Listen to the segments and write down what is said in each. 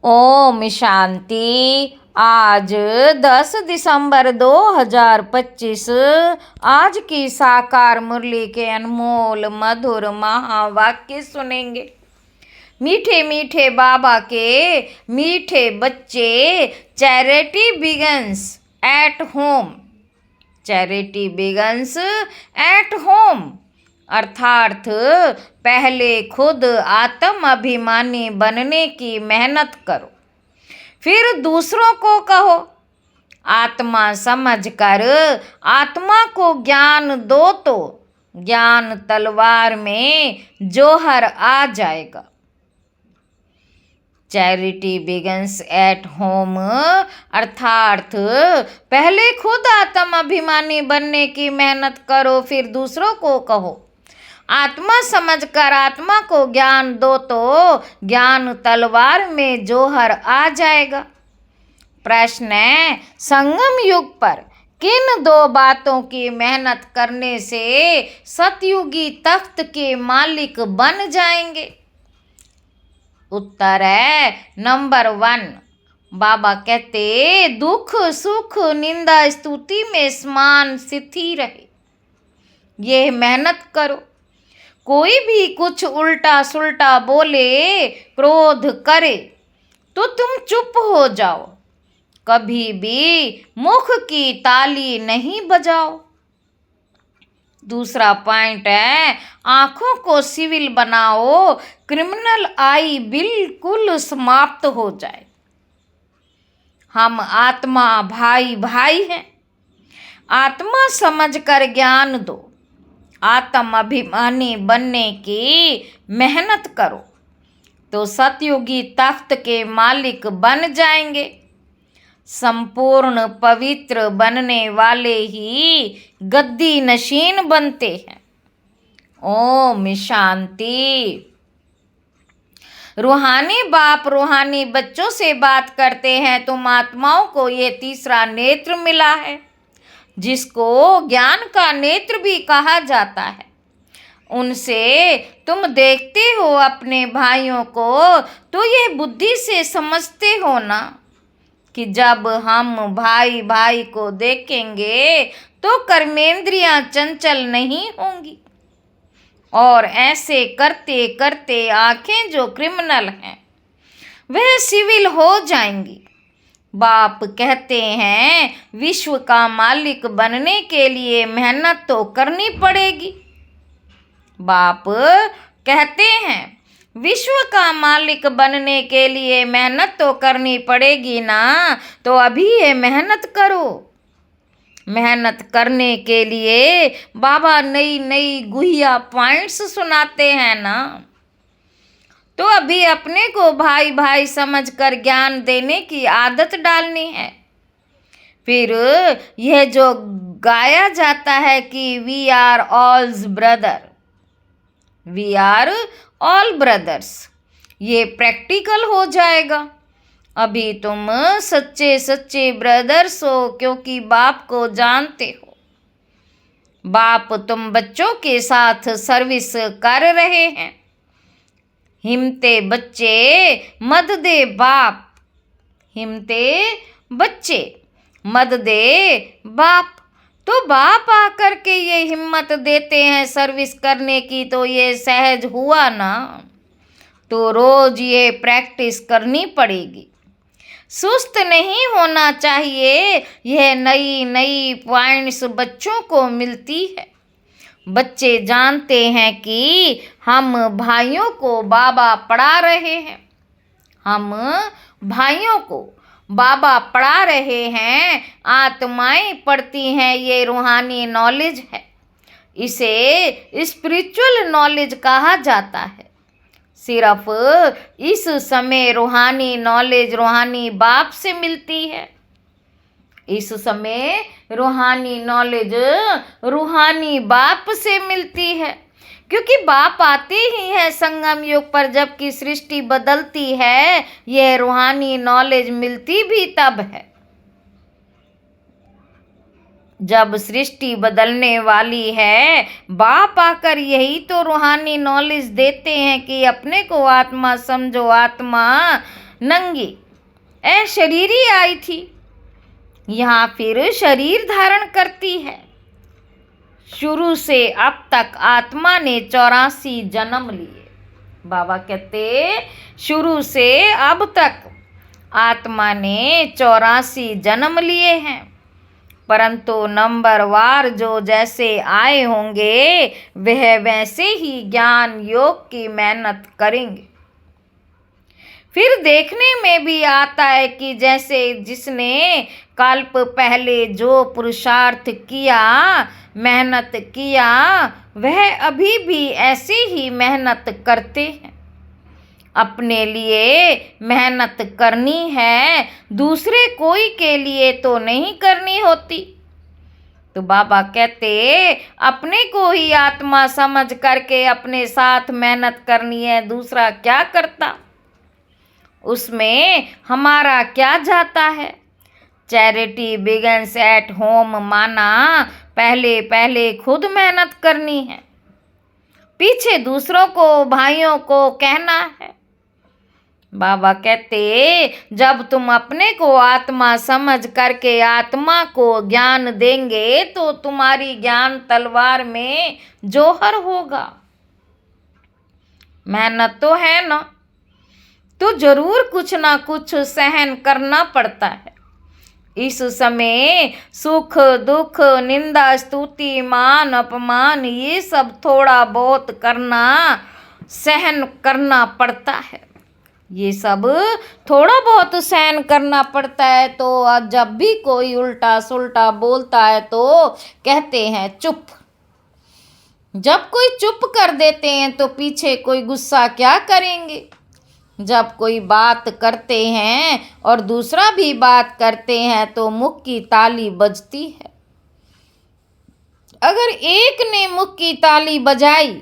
ओम शांति। आज 10 दिसंबर 2025 आज की साकार मुरली के अनमोल मधुर महावाक्य सुनेंगे। मीठे मीठे बाबा के मीठे बच्चे, charity begins at home. Charity begins at home अर्थात पहले खुद आत्म अभिमानी बनने की मेहनत करो, फिर दूसरों को कहो। आत्मा समझकर आत्मा को ज्ञान दो तो ज्ञान तलवार में जोहर आ जाएगा। चैरिटी बिगन्स एट होम अर्थात पहले खुद आत्म अभिमानी बनने की मेहनत करो, फिर दूसरों को कहो। आत्मा समझकर आत्मा को ज्ञान दो तो ज्ञान तलवार में जोहर आ जाएगा। प्रश्न है, संगम युग पर किन दो बातों की मेहनत करने से सतयुगी तख्त के मालिक बन जाएंगे? उत्तर है नंबर 1। बाबा कहते दुख सुख निंदा स्तुति में समान स्थिति रहे, ये मेहनत करो। कोई भी कुछ उल्टा सुल्टा बोले, क्रोध करे तो तुम चुप हो जाओ, कभी भी मुख की ताली नहीं बजाओ। दूसरा पॉइंट है, आंखों को सिविल बनाओ, क्रिमिनल आई बिल्कुल समाप्त हो जाए। हम आत्मा भाई भाई हैं। आत्मा समझकर ज्ञान दो, आत्म अभिमानी बनने की मेहनत करो तो सतयुगी तख्त के मालिक बन जाएंगे। संपूर्ण पवित्र बनने वाले ही गद्दी नशीन बनते हैं। ओम शांति। रूहानी बाप रूहानी बच्चों से बात करते हैं, तुम आत्माओं को ये तीसरा नेत्र मिला है, जिसको ज्ञान का नेत्र भी कहा जाता है। उनसे तुम देखते हो अपने भाइयों को, तो ये बुद्धि से समझते हो ना कि जब हम भाई भाई को देखेंगे तो कर्मेंद्रियां चंचल नहीं होंगी, और ऐसे करते करते आंखें जो क्रिमिनल हैं वह सिविल हो जाएंगी। बाप कहते हैं विश्व का मालिक बनने के लिए मेहनत तो करनी पड़ेगी। बाप कहते हैं विश्व का मालिक बनने के लिए मेहनत तो करनी पड़ेगी ना, तो अभी ये मेहनत करो। मेहनत करने के लिए बाबा नई नई गुहिया पॉइंट्स सुनाते हैं ना, तो अभी अपने को भाई भाई समझकर ज्ञान देने की आदत डालनी है। फिर यह जो गाया जाता है कि we are alls brother, we are all brothers, ये प्रैक्टिकल हो जाएगा। अभी तुम सच्चे सच्चे ब्रदर्स हो, क्योंकि बाप को जानते हो। बाप तुम बच्चों के साथ सर्विस कर रहे हैं। हिम्मते बच्चे मद दे बाप, हिम्मते बच्चे मद दे बाप। तो बाप आकर के ये हिम्मत देते हैं सर्विस करने की, तो ये सहज हुआ ना, तो रोज ये प्रैक्टिस करनी पड़ेगी। सुस्त नहीं होना चाहिए। यह नई नई पॉइंट्स बच्चों को मिलती है। बच्चे जानते हैं कि हम भाइयों को बाबा पढ़ा रहे हैं, हम भाइयों को बाबा पढ़ा रहे हैं, आत्माएं पढ़ती हैं। ये रूहानी नॉलेज है, इसे स्पिरिचुअल नॉलेज कहा जाता है। सिर्फ इस समय रूहानी नॉलेज रूहानी बाप से मिलती है। इस समय रूहानी नॉलेज रूहानी बाप से मिलती है, क्योंकि बाप आते ही है संगम युग पर, जबकि सृष्टि बदलती है। यह रूहानी नॉलेज मिलती भी तब है जब सृष्टि बदलने वाली है। बाप आकर यही तो रूहानी नॉलेज देते हैं कि अपने को आत्मा समझो, आत्मा नंगी अशरीरी आई थी, यहाँ फिर शरीर धारण करती है। शुरू से अब तक आत्मा ने 84 जन्म लिए। बाबा कहते शुरू से अब तक आत्मा ने 84 जन्म लिए हैं, परंतु नंबरवार जो जैसे आए होंगे वह वैसे ही ज्ञान योग की मेहनत करेंगे। फिर देखने में भी आता है कि जैसे जिसने कल्प पहले जो पुरुषार्थ किया, मेहनत किया, वह अभी भी ऐसे ही मेहनत करते हैं। अपने लिए मेहनत करनी है, दूसरे कोई के लिए तो नहीं करनी होती। तो बाबा कहते अपने को ही आत्मा समझ करके अपने साथ मेहनत करनी है, दूसरा क्या करता उसमें हमारा क्या जाता है। चैरिटी बिगन्स एट होम माना पहले पहले खुद मेहनत करनी है, पीछे दूसरों को भाइयों को कहना है। बाबा कहते जब तुम अपने को आत्मा समझ करके आत्मा को ज्ञान देंगे तो तुम्हारी ज्ञान तलवार में जोहर होगा। मेहनत तो है ना, तो जरूर कुछ ना कुछ सहन करना पड़ता है। इस समय सुख दुख निंदा स्तुति मान अपमान ये सब थोड़ा बहुत करना सहन करना पड़ता है। ये सब थोड़ा बहुत सहन करना पड़ता है। तो जब भी कोई उल्टा सुल्टा बोलता है तो कहते हैं चुप। जब कोई चुप कर देते हैं तो पीछे कोई गुस्सा क्या करेंगे। जब कोई बात करते हैं और दूसरा भी बात करते हैं तो मुख की ताली बजती है। अगर एक ने मुख की ताली बजाई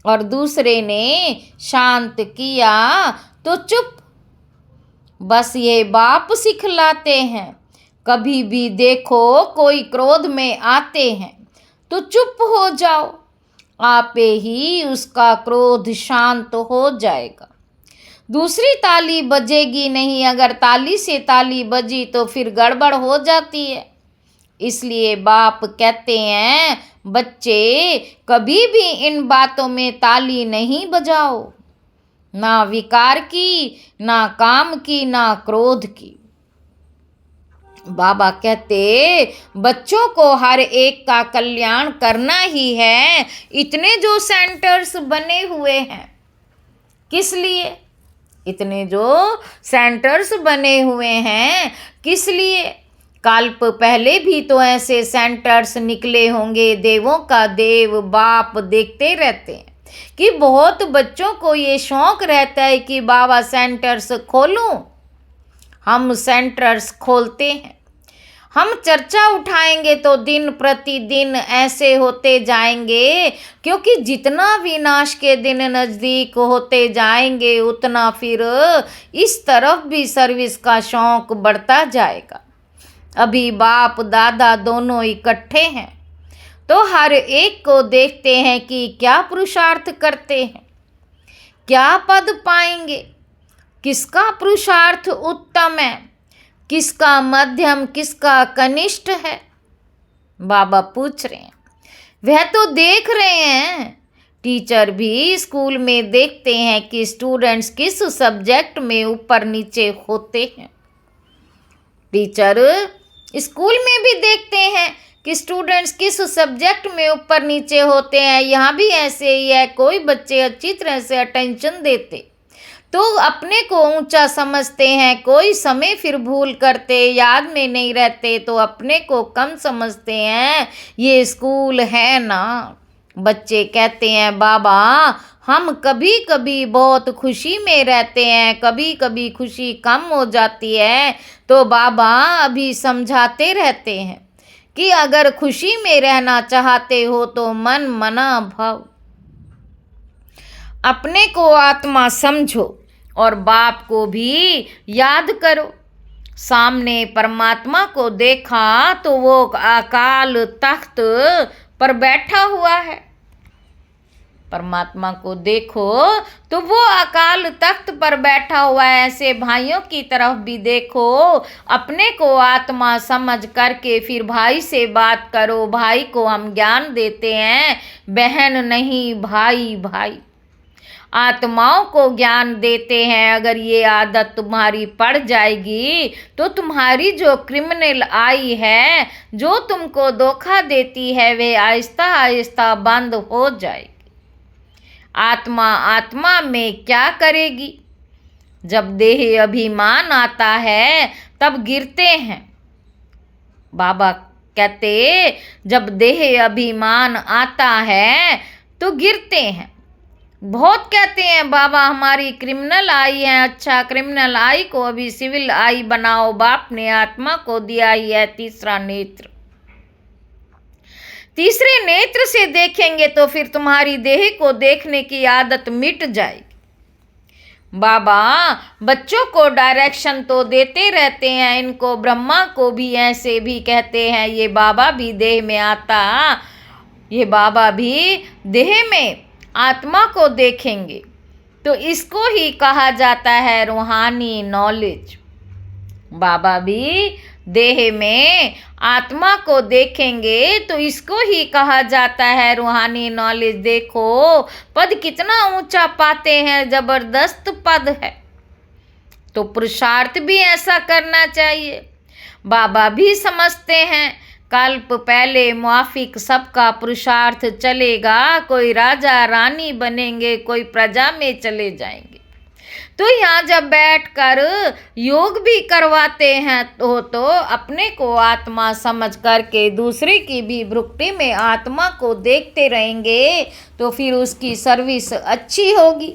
और दूसरे ने शांत किया तो चुप। बस ये बाप सिखलाते हैं, कभी भी देखो कोई क्रोध में आते हैं तो चुप हो जाओ, आपे ही उसका क्रोध शांत हो जाएगा। दूसरी ताली बजेगी नहीं, अगर ताली से ताली बजी तो फिर गड़बड़ हो जाती है। इसलिए बाप कहते हैं बच्चे कभी भी इन बातों में ताली नहीं बजाओ, ना विकार की, ना काम की, ना क्रोध की। बाबा कहते बच्चों को हर एक का कल्याण करना ही है। इतने जो सेंटर्स बने हुए हैं, किस लिए? इतने जो सेंटर्स बने हुए हैं किस लिए? कल्प पहले भी तो ऐसे सेंटर्स निकले होंगे। देवों का देव बाप देखते रहते हैं कि बहुत बच्चों को ये शौक रहता है कि बाबा सेंटर्स खोलूं। हम सेंटर्स खोलते हैं, हम चर्चा उठाएंगे तो दिन प्रतिदिन ऐसे होते जाएंगे, क्योंकि जितना विनाश के दिन नज़दीक होते जाएंगे उतना फिर इस तरफ भी सर्विस का शौक बढ़ता जाएगा। अभी बाप दादा दोनों इकट्ठे हैं तो हर एक को देखते हैं कि क्या पुरुषार्थ करते हैं, क्या पद पाएंगे, किसका पुरुषार्थ उत्तम है, किसका मध्यम, किसका कनिष्ठ है। बाबा पूछ रहे हैं, वह तो देख रहे हैं। टीचर भी स्कूल में देखते हैं कि स्टूडेंट्स किस सब्जेक्ट में ऊपर नीचे होते हैं। टीचर स्कूल में भी देखते हैं कि स्टूडेंट्स किस सब्जेक्ट में ऊपर नीचे होते हैं। यहाँ भी ऐसे ही है, कोई बच्चे अच्छी तरह से अटेंशन देते तो अपने को ऊंचा समझते हैं, कोई समय फिर भूल करते, याद में नहीं रहते तो अपने को कम समझते हैं। ये स्कूल है ना। बच्चे कहते हैं बाबा हम कभी कभी बहुत खुशी में रहते हैं, कभी कभी खुशी कम हो जाती है। तो बाबा अभी समझाते रहते हैं कि अगर खुशी में रहना चाहते हो तो मन मना भव, अपने को आत्मा समझो और बाप को भी याद करो। सामने परमात्मा को देखा तो वो अकाल तख्त पर बैठा हुआ है। परमात्मा को देखो तो वो अकाल तख्त पर बैठा हुआ है, ऐसे भाइयों की तरफ भी देखो। अपने को आत्मा समझ करके फिर भाई से बात करो। भाई को हम ज्ञान देते हैं, बहन नहीं, भाई भाई। आत्माओं को ज्ञान देते हैं। अगर ये आदत तुम्हारी पड़ जाएगी तो तुम्हारी जो क्रिमिनल आई है, जो तुमको धोखा देती है, वे आहिस्ता आहिस्ता बंद हो जाएगी। आत्मा आत्मा में क्या करेगी? जब देह अभिमान आता है तब गिरते हैं। बाबा कहते जब देह अभिमान आता है तो गिरते हैं। बहुत कहते हैं बाबा हमारी क्रिमिनल आई है, अच्छा क्रिमिनल आई को अभी सिविल आई बनाओ। बाप ने आत्मा को दिया ही है तीसरा नेत्र। तीसरे नेत्र से देखेंगे तो फिर तुम्हारी देह को देखने की आदत मिट जाएगी। बाबा बच्चों को डायरेक्शन तो देते रहते हैं, इनको ब्रह्मा को भी ऐसे भी कहते हैं। ये बाबा भी देह में आता, ये बाबा भी देह में आत्मा को देखेंगे तो इसको ही कहा जाता है रूहानी नॉलेज। बाबा भी देह में आत्मा को देखेंगे तो इसको ही कहा जाता है रूहानी नॉलेज। देखो पद कितना ऊंचा पाते हैं, जबरदस्त पद है। तो पुरुषार्थ भी ऐसा करना चाहिए। बाबा भी समझते हैं कल्प पहले मुआफिक सबका पुरुषार्थ चलेगा। कोई राजा रानी बनेंगे, कोई प्रजा में चले जाएंगे। तो यहाँ जब बैठकर योग भी करवाते हैं तो अपने को आत्मा समझ करके दूसरे की भी भ्रुकुटी में आत्मा को देखते रहेंगे तो फिर उसकी सर्विस अच्छी होगी।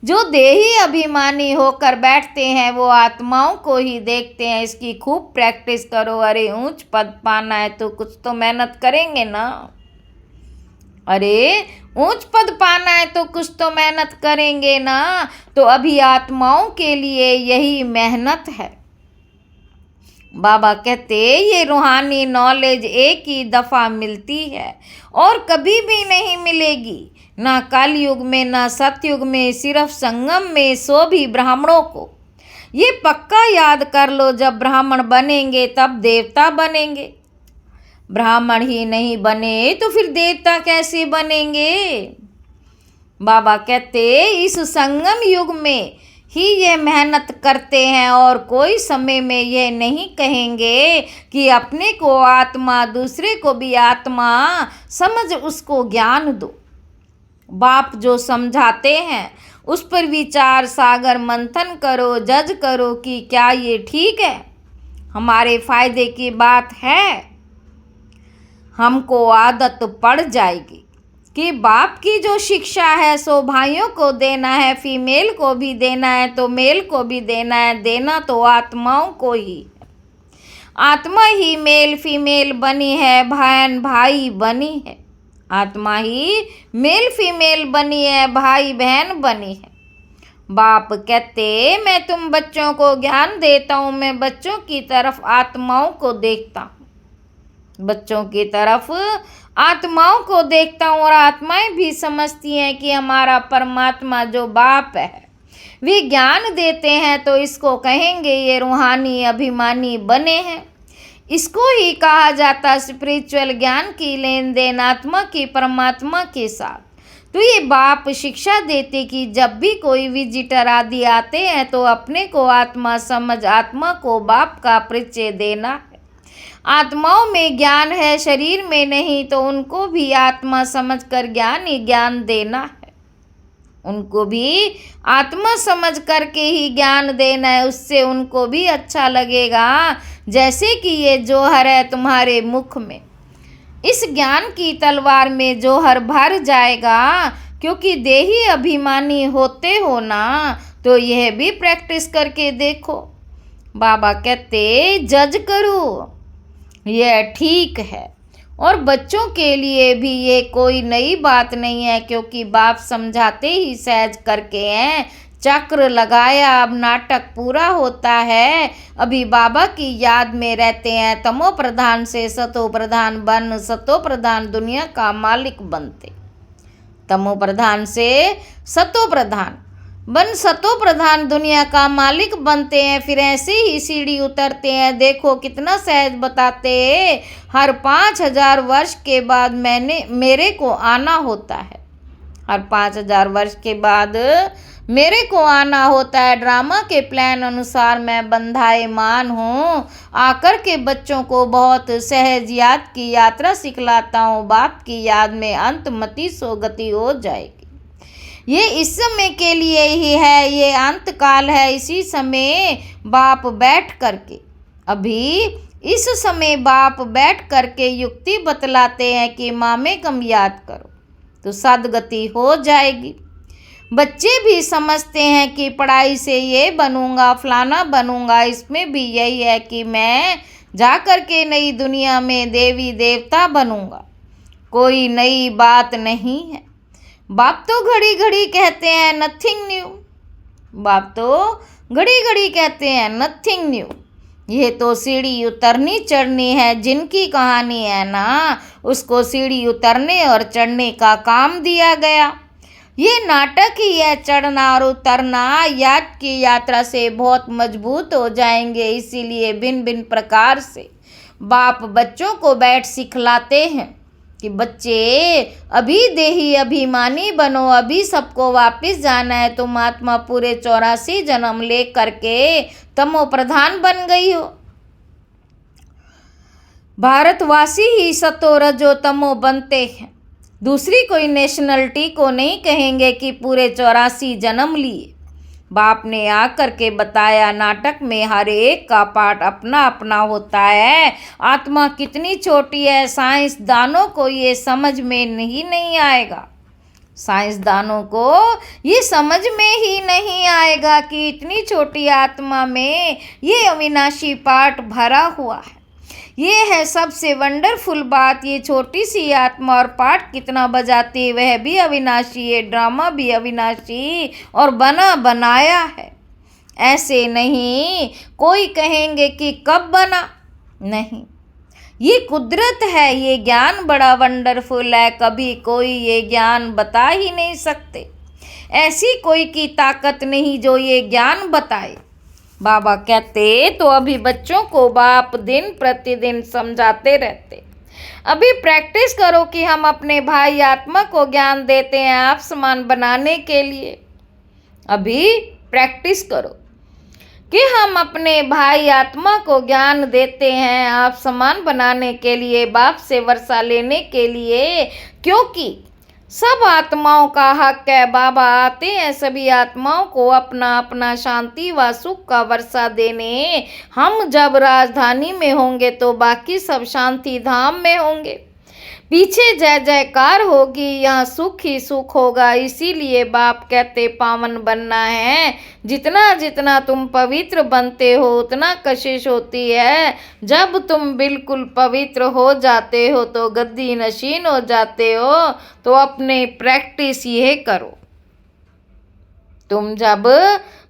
जो देही अभिमानी होकर बैठते हैं वो आत्माओं को ही देखते हैं। इसकी खूब प्रैक्टिस करो। अरे ऊंच पद पाना है तो कुछ तो मेहनत करेंगे ना। अरे ऊंच पद पाना है तो कुछ तो मेहनत करेंगे ना। तो अभी आत्माओं के लिए यही मेहनत है। बाबा कहते ये रूहानी नॉलेज एक ही दफ़ा मिलती है और कभी भी नहीं मिलेगी, ना कलयुग में ना सतयुग में, सिर्फ संगम में, सो भी ब्राह्मणों को। ये पक्का याद कर लो, जब ब्राह्मण बनेंगे तब देवता बनेंगे। ब्राह्मण ही नहीं बने तो फिर देवता कैसे बनेंगे? बाबा कहते इस संगम युग में ही ये मेहनत करते हैं और कोई समय में ये नहीं कहेंगे कि अपने को आत्मा, दूसरे को भी आत्मा समझ उसको ज्ञान दो। बाप जो समझाते हैं उस पर विचार सागर मंथन करो, जज करो कि क्या ये ठीक है, हमारे फायदे की बात है। हमको आदत पड़ जाएगी कि बाप की जो शिक्षा है सो भाइयों को देना है, फीमेल को भी देना है तो मेल को भी देना है। देना तो आत्माओं को ही। आत्मा ही मेल फीमेल बनी है, बहन भाई बनी है। आत्मा ही मेल फीमेल बनी है, भाई बहन बनी है। बाप कहते मैं तुम बच्चों को ज्ञान देता हूँ, मैं बच्चों की तरफ आत्माओं को देखता हूँ, बच्चों की तरफ आत्माओं को देखता हूँ। और आत्माएं भी समझती हैं कि हमारा परमात्मा जो बाप है वे ज्ञान देते हैं तो इसको कहेंगे ये रूहानी अभिमानी बने हैं। इसको ही कहा जाता स्पिरिचुअल ज्ञान की लेन देन आत्मा की परमात्मा के साथ। तो ये बाप शिक्षा देते कि जब भी कोई विजिटर आदि आते हैं तो अपने को आत्मा समझ आत्मा को बाप का परिचय देना है। आत्माओं में ज्ञान है, शरीर में नहीं, तो उनको भी आत्मा समझकर ज्ञान ही ज्ञान देना है। उनको भी आत्मा समझ करके ही ज्ञान देना है, उससे उनको भी अच्छा लगेगा। जैसे कि ये जौहर है तुम्हारे मुख में, इस ज्ञान की तलवार में जौहर भर जाएगा। क्योंकि देही अभिमानी होते हो ना, तो यह भी प्रैक्टिस करके देखो। बाबा कहते जज करो, यह ठीक है। और बच्चों के लिए भी ये कोई नई बात नहीं है, क्योंकि बाप समझाते ही सहज करके हैं। चक्र लगाया, अब नाटक पूरा होता है। अभी बाबा की याद में रहते हैं, तमो प्रधान से सतो प्रधान बन, सतो प्रधान दुनिया का मालिक बनते। तमो प्रधान से सतो प्रधान बन सतो प्रधान दुनिया का मालिक बनते हैं, फिर ऐसे ही सीढ़ी उतरते हैं। देखो कितना सहज बताते, हर 5000 वर्ष के बाद मेरे को आना होता है। हर 5000 वर्ष के बाद मेरे को आना होता है। ड्रामा के प्लान अनुसार मैं बंधाएमान हूँ। आकर के बच्चों को बहुत सहज याद की यात्रा सिखलाता हूँ। बाप की याद में अंतमति सो गति हो जाएगी। ये इस समय के लिए ही है, ये अंत काल है। इसी समय बाप बैठ करके इस समय बाप बैठ करके युक्ति बतलाते हैं कि मामे कम याद करो तो सदगति हो जाएगी। बच्चे भी समझते हैं कि पढ़ाई से ये बनूंगा फलाना बनूंगा। इसमें भी यही है कि मैं जा कर के नई दुनिया में देवी देवता बनूंगा। कोई नई बात नहीं है। बाप तो घड़ी घड़ी कहते हैं नथिंग न्यू। बाप तो घड़ी घड़ी कहते हैं नथिंग न्यू। ये तो सीढ़ी उतरनी चढ़नी है। जिनकी कहानी है ना, उसको सीढ़ी उतरने और चढ़ने का काम दिया गया। ये नाटक ही है चढ़ना और उतरना। याद की यात्रा से बहुत मजबूत हो जाएंगे। इसीलिए भिन्न भिन्न प्रकार से बाप बच्चों को बैठ सिखलाते हैं कि बच्चे अभी देही अभिमानी बनो। अभी सबको वापस जाना है। तुम आत्मा पूरे 84 जन्म ले करके तमो प्रधान बन गई हो। भारतवासी ही सतो रजो तमो बनते हैं। दूसरी कोई नेशनलिटी को नहीं कहेंगे कि पूरे 84 जन्म लिए। बाप ने आकर के बताया नाटक में हर एक का पार्ट अपना अपना होता है। आत्मा कितनी छोटी है, साइंसदानों को ये समझ में नहीं आएगा। साइंसदानों को ये समझ में ही नहीं आएगा कि इतनी छोटी आत्मा में ये अविनाशी पार्ट भरा हुआ है। ये है सबसे वंडरफुल बात। ये छोटी सी आत्मा और पार्ट कितना बजाती है, वह भी अविनाशी है। ड्रामा भी अविनाशी और बना बनाया है। ऐसे नहीं कोई कहेंगे कि कब बना, नहीं, ये कुदरत है। ये ज्ञान बड़ा वंडरफुल है। कभी कोई ये ज्ञान बता ही नहीं सकते। ऐसी कोई की ताकत नहीं जो ये ज्ञान बताए। बाबा कहते तो अभी बच्चों को बाप दिन प्रतिदिन समझाते रहते। अभी प्रैक्टिस करो कि हम अपने भाई आत्मा को ज्ञान देते हैं आप समान बनाने के लिए। अभी प्रैक्टिस करो कि हम अपने भाई आत्मा को ज्ञान देते हैं आप समान बनाने के लिए, बाप से वर्षा लेने के लिए। क्योंकि सब आत्माओं का हक है। बाबा आते हैं सभी आत्माओं को अपना अपना शांति व सुख का वर्षा देने। हम जब राजधानी में होंगे तो बाकी सब शांति धाम में होंगे। पीछे जय जयकार होगी, यहाँ सुख ही सुख होगा। इसीलिए बाप कहते पावन बनना है। जितना जितना तुम पवित्र बनते हो उतना कशिश होती है। जब तुम बिल्कुल पवित्र हो जाते हो तो गद्दी नशीन हो जाते हो। तो अपने प्रैक्टिस ये करो। तुम जब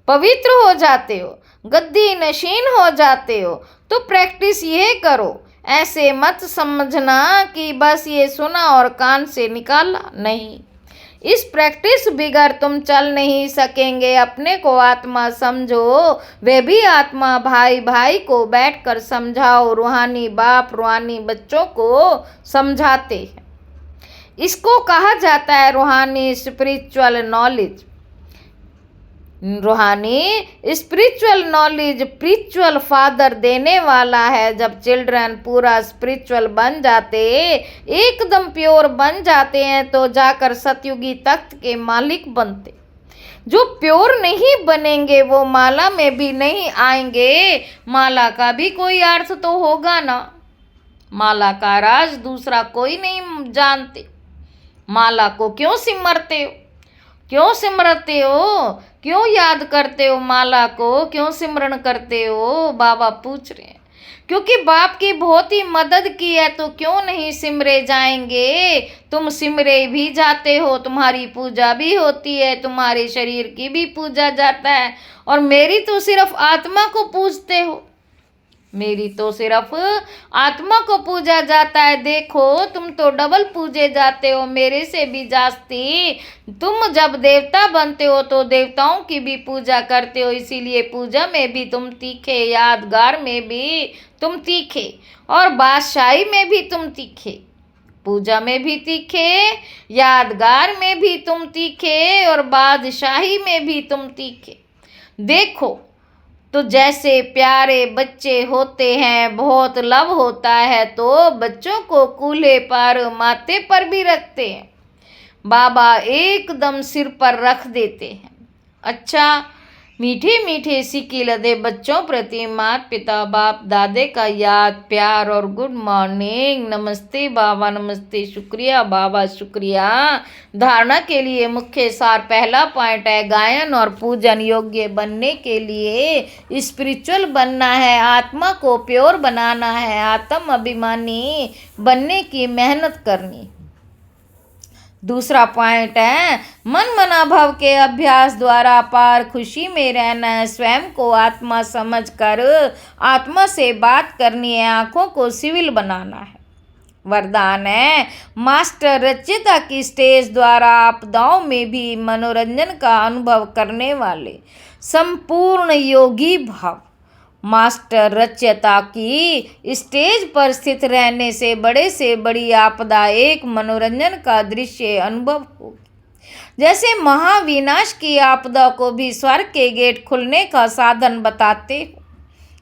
पवित्र हो जाते हो, गद्दी नशीन हो जाते हो, तो प्रैक्टिस ये करो। ऐसे मत समझना कि बस ये सुना और कान से निकाला, नहीं। इस प्रैक्टिस बिगर तुम चल नहीं सकेंगे। अपने को आत्मा समझो, वे भी आत्मा भाई भाई को बैठकर समझाओ। रूहानी बाप रूहानी बच्चों को समझाते हैं। इसको कहा जाता है रूहानी स्पिरिचुअल नॉलेज। रूहानी स्पिरिचुअल नॉलेज स्पिरिचुअल फादर देने वाला है। जब चिल्ड्रन पूरा स्पिरिचुअल बन जाते, एकदम प्योर बन जाते हैं, तो जाकर सतयुगी तख्त के मालिक बनते। जो प्योर नहीं बनेंगे वो माला में भी नहीं आएंगे। माला का भी कोई अर्थ तो होगा ना। माला का राज दूसरा कोई नहीं जानते। माला को क्यों सिमरते हो, क्यों सिमरते हो, क्यों याद करते हो माला को, क्यों सिमरन करते हो? बाबा पूछ रहे हैं। क्योंकि बाप की बहुत ही मदद की है तो क्यों नहीं सिमरे जाएंगे। तुम सिमरे भी जाते हो, तुम्हारी पूजा भी होती है, तुम्हारे शरीर की भी पूजा जाता है, और मेरी तो सिर्फ आत्मा को पूजते हो। मेरी तो सिर्फ आत्मा को पूजा जाता है। देखो तुम तो डबल पूजे जाते हो, मेरे से भी जास्ती। तुम जब देवता बनते हो तो देवताओं की भी पूजा करते हो, इसीलिए पूजा में भी तुम तीखे, यादगार में भी तुम तीखे, और बादशाही में भी तुम तीखे। पूजा में भी तीखे, यादगार में भी तुम तीखे, और बादशाही में भी तुम तीखे। देखो तो जैसे प्यारे बच्चे होते हैं, बहुत लव होता है तो बच्चों को कूल्हे पर, माथे पर भी रखते हैं, बाबा एकदम सिर पर रख देते हैं। अच्छा, मीठे मीठे सिक्के लदे बच्चों प्रति माता पिता बाप दादे का याद, प्यार और गुड मॉर्निंग, नमस्ते बाबा, नमस्ते, शुक्रिया बाबा, शुक्रिया। धारणा के लिए मुख्य सार, पहला पॉइंट है गायन और पूजन योग्य बनने के लिए स्पिरिचुअल बनना है, आत्मा को प्योर बनाना है, आत्म अभिमानी बनने की मेहनत करनी। दूसरा पॉइंट है मन मनाभाव के अभ्यास द्वारा अपार खुशी में रहना है, स्वयं को आत्मा समझकर आत्मा से बात करनी है, आंखों को सिविल बनाना है। वरदान है मास्टर रचयिता की स्टेज द्वारा आपदाओं में भी मनोरंजन का अनुभव करने वाले संपूर्ण योगी भाव। मास्टर रचयिता की स्टेज पर स्थित रहने से बड़ी आपदा एक मनोरंजन का दृश्य अनुभव होगी। जैसे महाविनाश की आपदा को भी स्वर्ग के गेट खुलने का साधन बताते हो,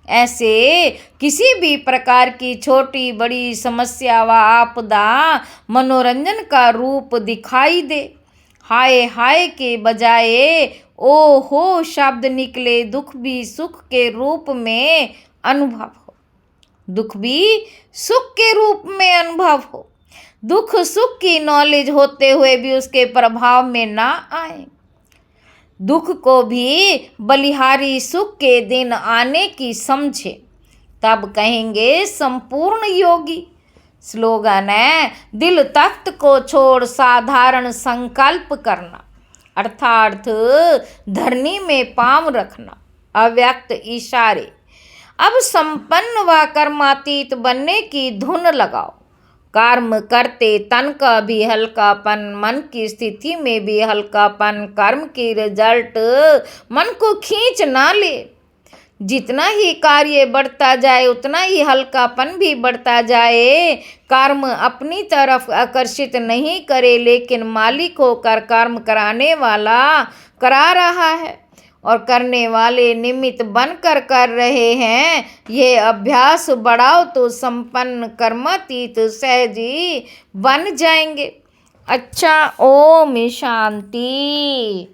ऐसे किसी भी प्रकार की छोटी बड़ी समस्या व आपदा मनोरंजन का रूप दिखाई दे। हाय हाय के बजाय ओ हो शब्द निकले, दुख भी सुख के रूप में अनुभव हो, दुख भी सुख के रूप में अनुभव हो, दुख सुख की नॉलेज होते हुए भी उसके प्रभाव में ना आए, दुख को भी बलिहारी सुख के दिन आने की समझे, तब कहेंगे संपूर्ण योगी। स्लोगन है दिल तख्त को छोड़ साधारण संकल्प करना, अर्थात धरनी में पांव रखना, अव्यक्त इशारे। अब संपन्न व कर्मातीत बनने की धुन लगाओ, कर्म करते तन का भी हल्कापन, मन की स्थिति में भी हल्कापन, कर्म की रिजल्ट मन को खींच ना ले। जितना ही कार्य बढ़ता जाए उतना ही हल्कापन भी बढ़ता जाए। कर्म अपनी तरफ आकर्षित नहीं करे, लेकिन मालिक होकर कर्म कराने वाला करा रहा है और करने वाले निमित्त बनकर कर रहे हैं। ये अभ्यास बढ़ाओ तो संपन्न कर्मातीत सहजी बन जाएंगे। अच्छा, ओम शांति।